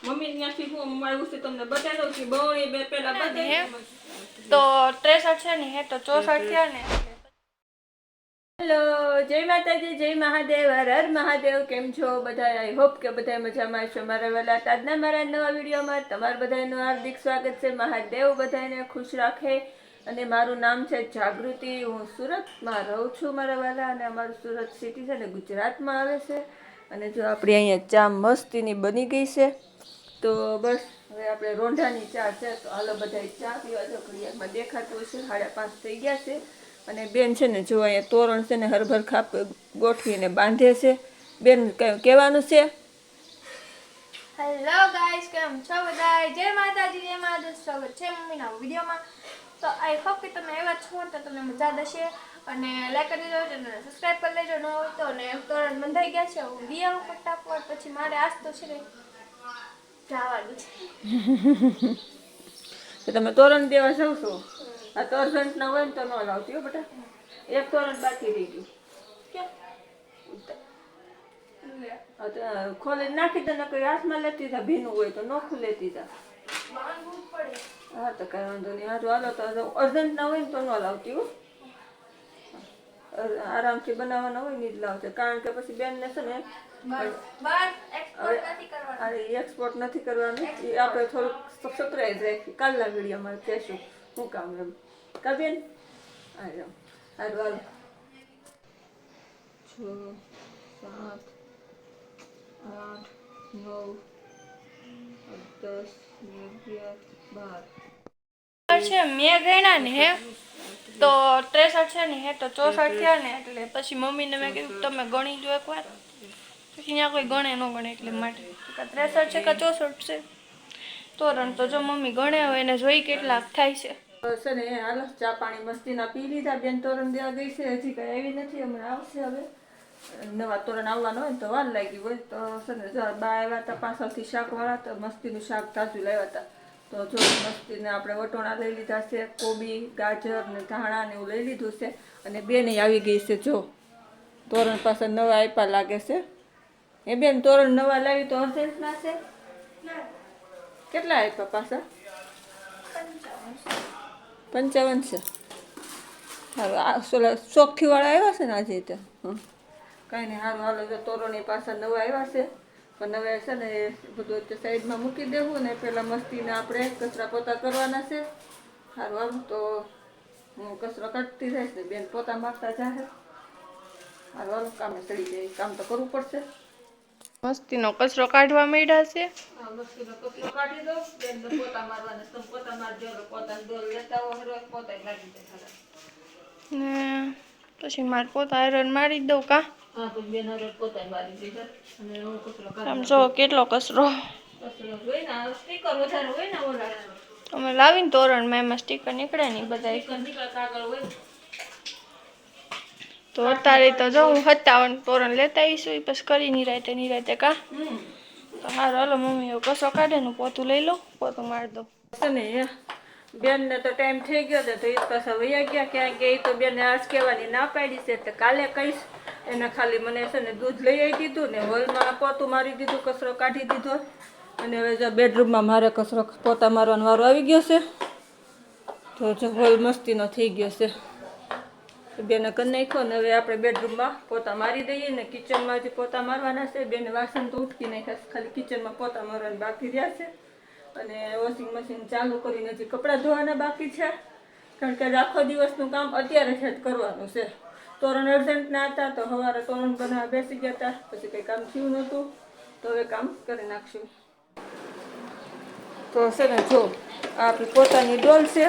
Mummy ત્યાંથી હું મારું છે તમને બતાવી દઉં છું. બહુ બે પેલા બતાવી તો 63 છે ને હે તો 64 થયા ને. હેલો, જય માતાજી, જય મહાદેવ, હર હર મહાદેવ. કેમ છો બધા? આઈ હોપ કે બધા મજામાં છો. મારા વાલા આજના મારા નવા વિડીયોમાં તમારા બધાનું હાર્દિક સ્વાગત છે. મહાદેવ બધાને ખુશ રાખે. અને મારું નામ છે જાગૃતિ. હું સુરતમાં રહું છું મારા વાલા. અને અમારું સુરત સિટી છે ને ગુજરાતમાં આવે છે. અને જો આપણી અહીંયા ચા મસ્તીની બની ગઈ છે. તો બસ હવે આપણે રોંઢાની ચા છે તો હાલો બધા ચા પીવા જો. ઘડિયાળમાં દેખાતું હશે 5:30 થઈ ગયા છે. અને બેન છે ને જો અહીંયા તોરણ છે ને હરભર ખાપ ગોઠવીને બાંધે છે. બેન કઈ કહેવાનું છે? હેલો ગાઈસ, કેમ છો બધા? જય માતાજી, જય મહાદેવ. સ્વાગત છે મમ્મીના વિડીયોમાં. તો આઈ હોપ કે તમે એવા છો તો તમને મજા થશે. અને લાઈક કરી દેજો અને સબસ્ક્રાઈબ કરી લેજો. ન હોય તો ને તોરણ બંધાઈ ગયા છે. હું બી આવું ફટાફટ, પછી મારે આજ તો છે ને જવાનું છે. તો તમે તોરણ દેવા જાવ છો? આ તોરણ ના હોય ને તો ન લાવતી હો બેટા. એક તોરણ બાકી રહી ગયું. ખોલે નાખી દે. કઈ હાથમાં લેતી તા ભીનું હોય તો ન ખુલેતી તા. હા તો કઈ વાંધો નહીં. હારું હાલો તો અર્જન્ટ ના હોય ને તો ન લાવતી હો. આરામથી બનાવવાના હોય ને જ લાવશે. કારણ કે પછી બેન ને છે ને એક્સપોર્ટ નથી કરવાનું. એ આપણે થોડુંક સરપ્રાઈઝ રાખી કાલના વિડીયોમાં કહેશું શું કામ એમ. કા બેન? હારું હાલો 6 7 8 9 10 11 12 છે મેં ગણ્યા ને હે તો 63 છે ને હે તો 64 થયા ને. એટલે પછી મમ્મીને મેં કીધું તમે ગણી જો એકવાર. પછી ત્યાં કોઈ ગણે ન ગણે એટલે માટે 63 છે કે 64 છે. તોરણ તો જો મમ્મી ગણે હોય એને જોઈ કેટલાક થાય છે. છે ને હાલો ચા પાણી મસ્તીના પી લીધા. બેન તોરણ દેવા ગઈ છે. હજી કઈ આવી નથી. હમણાં આવશે. હવે નવા તોરણ આવવાનું હોય ને તો વાર લાગી હોય તો છે ને જો બા આવ્યા હતા પાછળથી શાકવાળા. તો મસ્તીનું શાક તાજું લાવ્યા હતા. તો જો મસ્તીને આપણે વટોણા લઈ લીધા છે. કોબી, ગાજર ને ધાણા ને એવું લઈ લીધું છે. અને બેને આવી ગઈ છે. જો તોરણ પાસે નવા આપ્યા લાગે છે. એ બેન તોરણ નવા લાવી તો અર્જન્ટના છે. કેટલા આપ્યા પાછા? 55 છે. સારું ચોખ્ખી વાળા આવ્યા છે ને આજે તો. કાંઈ નહીં. સારું હાલો જો તોરણની પાછા નવા આવ્યા છે. પણ હવે છે ને એ બધું સાઈડમાં મૂકી દેવું ને પેલા મસ્તીને આપણે કચરા પોતા કરવાના છે. સારું હાલ તો હું કચરો કાઢતી રહીશ ને બેન પોતા મારતા જાહે. સારું હાલ કામે ચડી જાય. કામ તો કરવું પડશે. મસ્તીનો કચરો કાઢવા માંડ્યા છે. હા મસ્તીનો કચરો કાઢી દો. બેન પોતા મારવાના. તમે પોતા મારજો. પોતા ડોલ લેતા હો હરવા પોતા લાગી જાય. ને પછી મારે પોતા આયરન મારી દઉં કા. હા તો બેન હરવા પોતા મારી દીધા. અને હું કચરો કાઢી આમ જો કેટલો કચરો. કચરો હોય ને સ્ટીકર વધારે હોય ને ઓલા અમે લાવીને તોરણમાં એમાં સ્ટીકર નીકળે નહીં બધા. સ્ટીકર નીકળે કાગળ હોય. તો અત્યારે તો જો હું 57 તોરણ લેતા આવીશું. પછી કરી નિરાતે કા. તો હારું હાલો મમ્મી હવે કચરો કાઢે ને પોતું લઈ લો. પોતું મારી દઉં. છે ને બેન ને તો ટાઈમ થઈ ગયો છે તો એ પાછા વૈયા ગયા. ક્યાં ગયા એ તો બેન આજ કહેવાની ના પાડી છે. એટલે કાલે કહીશ. એને ખાલી મને છે ને દૂધ લઈ આવી દીધું ને હોલમાં પોતું મારી દીધું. કચરો કાઢી દીધો. અને હવે જો બેડરૂમમાં મારે કચરો પોતા મારવાનો વારો આવી ગયો છે. તો જો હોલ મસ્તીનો થઈ ગયો છે. બેને કરી નાખ્યો ને હવે આપણે બેડરૂમમાં પોતા મારી દઈએ ને કિચનમાં જે પોતા મારવાના છે. બેને વાસણ તો ઉઠકી નાખ્યા. ખાલી કિચનમાં પોતા મારવાના બાકી રહ્યા છે. અને વોશિંગ મશીન ચાલુ કરીને હજી કપડાં ધોવાના બાકી છે. કારણ કે આખો દિવસનું કામ અત્યારે જ કરવાનું છે. તોરણ અર્જન્ટ ના હતા તો સવારે તોરણ બનાવવા બેસી ગયા હતા. પછી કંઈ કામ થયું નહોતું તો હવે કામ કરી નાખશું. તો છે ને જો આ આપણી પોતાની ડોલ છે.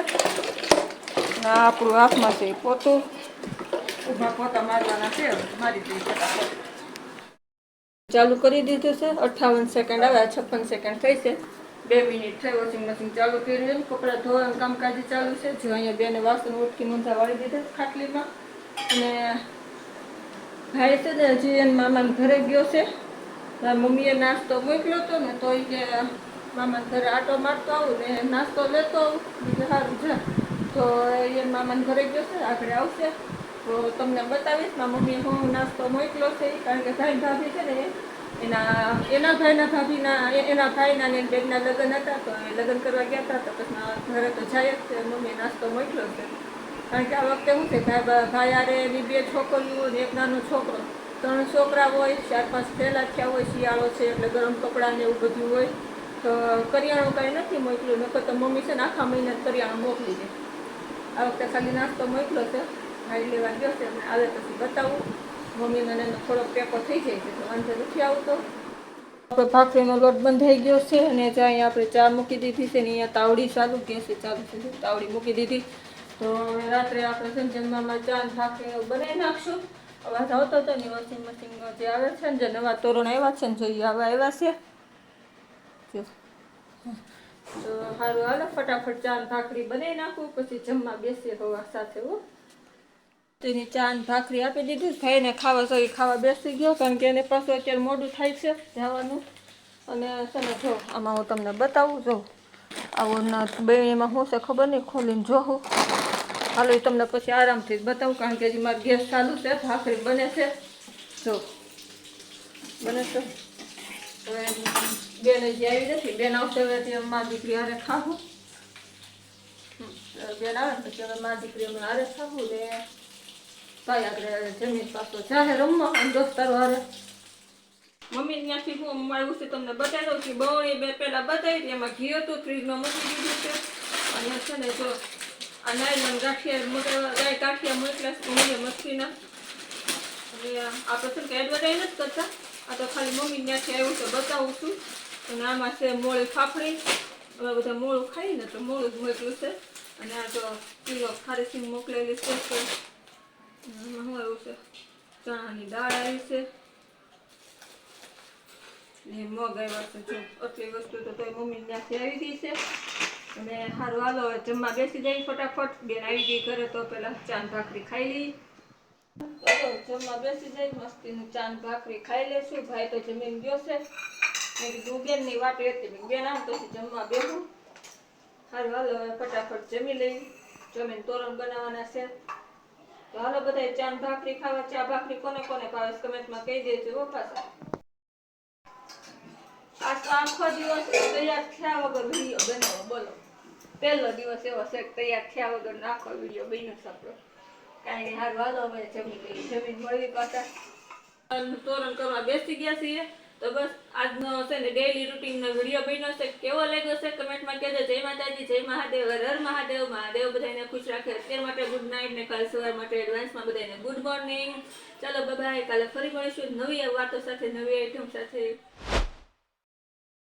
આ આપણું હાથમાં છે પોતું. ઊભા પોતા મારવાના છે. મારી દઈએ ફટાફટ. ચાલુ કરી દીધું છે. 58 સેકન્ડ આવે. 56 સેકન્ડ થઈ છે. 2 મિનિટ થઈ. વોશિંગ મશીન ચાલુ કર્યું. કપડાં ધોવાનું કામકાજ ચાલુ છે. જો અહીંયા બેને વાસણ ઉઠકી મૂંઝા વાળી દીધા ખાટલીમાં. અને ભાઈ છે ને હજી એના મામાના ઘરે ગયો છે. મમ્મીએ નાસ્તો મોકલ્યો હતો ને તો એ કે મામાના ઘરે આટો મારતો આવું ને નાસ્તો લેતો આવું. બીજું સારું છે. તો એ મામાના ઘરે ગયો છે. આગળ આવશે તો તમને બતાવીશ. મારા મમ્મીએ હું નાસ્તો મોકલ્યો છે. કારણ કે ભાઈ ભાભી છે ને એના ભાઈના ભાભીના એના ભાઈના ને એની બેનના લગ્ન હતા તો એ લગ્ન કરવા ગયા હતા તો પછી ઘરે તો જાય જ છે. મમ્મી નાસ્તો મોકલ્યો છે કારણ કે આ વખતે શું છે ભાઈ આરે એની 2 છોકરીઓ ને એક નાનો છોકરો, 3 છોકરા હોય, 4-5 થેલા થયા હોય, શિયાળો છે એટલે ગરમ કપડાં ને એવું બધું હોય તો કરિયાણું કાંઈ નથી મોકલ્યું. નકર તો મમ્મી છે ને આખા મહિને કરિયાણું મોકલી દે. આ વખતે ખાલી નાસ્તો મોકલ્યો છે. ભાઈ લેવા ગયો છે અને આવે પછી બતાવું. મમ્મીને એનો થોડોક ટેકો થઈ જાય છે તો વાંધો નથી આવતો. આપણે ભાખરીનો લોટ બંધાઈ ગયો છે અને જ્યાં અહીંયા આપણે ચા મૂકી દીધી છે ને અહીંયા તાવડી ચાલુ ગેસે ચાલુ છે. તાવડી મૂકી દીધી તો રાત્રે આપણે છે ને જમવામાં ચા ને ભાખરી બનાવી નાખશું. અવાજ આવતો હતો ને વોશિંગ મશીન જે આવે છે ને જે નવા તોરણ આવ્યા છે ને જોઈએ આવા આવ્યા છે જો. તો સારું હાલો ફટાફટ ચા ને ભાખરી બનાવી નાખું પછી જમવા બેસીએ હવા સાથે હો. તેની ચા ને ભાખરી આપી દીધી. ભાઈને ખાવા તો ખાવા બેસી ગયો કારણ કે એને પાછું અત્યારે મોડું થાય છે જવાનું. અને છે ને જો આમાં હું તમને બતાવું જો આવું ના બેણીમાં શું છે ખબર નહીં, ખોલીને જોઉં. હાલો એ તમને પછી આરામથી જ બતાવું કારણ કે હજી મારે ગેસ ચાલુ છે. ભાખરી બને છે જો બને છે. હવે બેન હજી આવી નથી. બેન આવશે હવે મારી દીકરી હારે ખાવું. બેન આવે ને પછી હવે મારી દીકરી અમે હારે ખાવું ને ભાઈ આપણે જમીન પાછો જાહે રમવા અને દોસ્તારો હારે. મમ્મી ત્યાંથી હું મારું છે તમને બતાવી દઉં છું. બહુ બે પહેલાં બતાવી એમાં ઘી હતું ફ્રીજમાં મૂકી દીધું છે. અને છે ને જો આ નાયલોન ગાંઠિયા મોટા ગાય ગાંઠિયા મોકલ્યા છે મમ્મીએ મસ્તીના. અને આપણે છે કે એડવર્ટાઈઝ નથી કરતા, આ તો ખાલી મમ્મી ત્યાંથી આવ્યું છે બતાવું છું. અને આમાં છે મોળી ફાફડી. હવે બધા મોળું ખાઈ ને તો મોળું જ મોકલ્યું છે. અને આ તો કિલો ખારી સિંગ મોકલેલી છે. આમાં શું આવ્યું છે ચણાની દાળ આવી છે ને મગ આવ્યા છે. જો આટલી વસ્તુ તો તોય મમ્મી ત્યાંથી આવી ગઈ છે. અને સારું હાલો જમવા બેસી જાય ફટાફટ. બેન આવી ગઈ ઘરે તો પેલા ચાંદ ભાખરી ખાઈ લઈ. જમવા બેસી જાય મસ્તીનું ચાંદ ભાખરી ખાઈ લેશું. ભાઈ તો જમીન ગયો છે. મેં કીધું બેનની વાટે હતી બેન આમ પછી જમવા બેસું. સારું હાલો ફટાફટ જમી લઈ. જમીન તોરણ બનાવવાના છે તો હાલો બધા ચાંદ ભાખરી ખાવા. ચા ભાખરી કોને કોને ભાવે કમેન્ટમાં કહી દેજો હો. પાછા આ તો આખો દિવસ તૈયાર થયા વગર વિડીયો બનાવો બોલો. પહેલો દિવસ એવો છે તૈયાર થયા વગર આખો વિડીયો બન્યો છે આપણો. કાંઈ નહીં સારું હાલો હવે જમી લઈએ. જમીન મળવી પાછા તોરણ કરવા બેસી ગયા છીએ. તો બસ આજનો છે ને ડેઈલી રૂટીનનો વિડીયો બન્યો છે. કેવો લાગ્યો છે કમેન્ટમાં કહેજો. જય માતાજી, જય મહાદેવ, હર હર મહાદેવ. મહાદેવ બધાને ખુશ રાખે. અત્યાર માટે ગુડ નાઇટ ને કાલે સવાર માટે એડવાન્સમાં બધાને ગુડ મોર્નિંગ. ચાલો બાય. કાલે ફરી મળીશું નવી વાતો સાથે, નવી આઈટમ સાથે.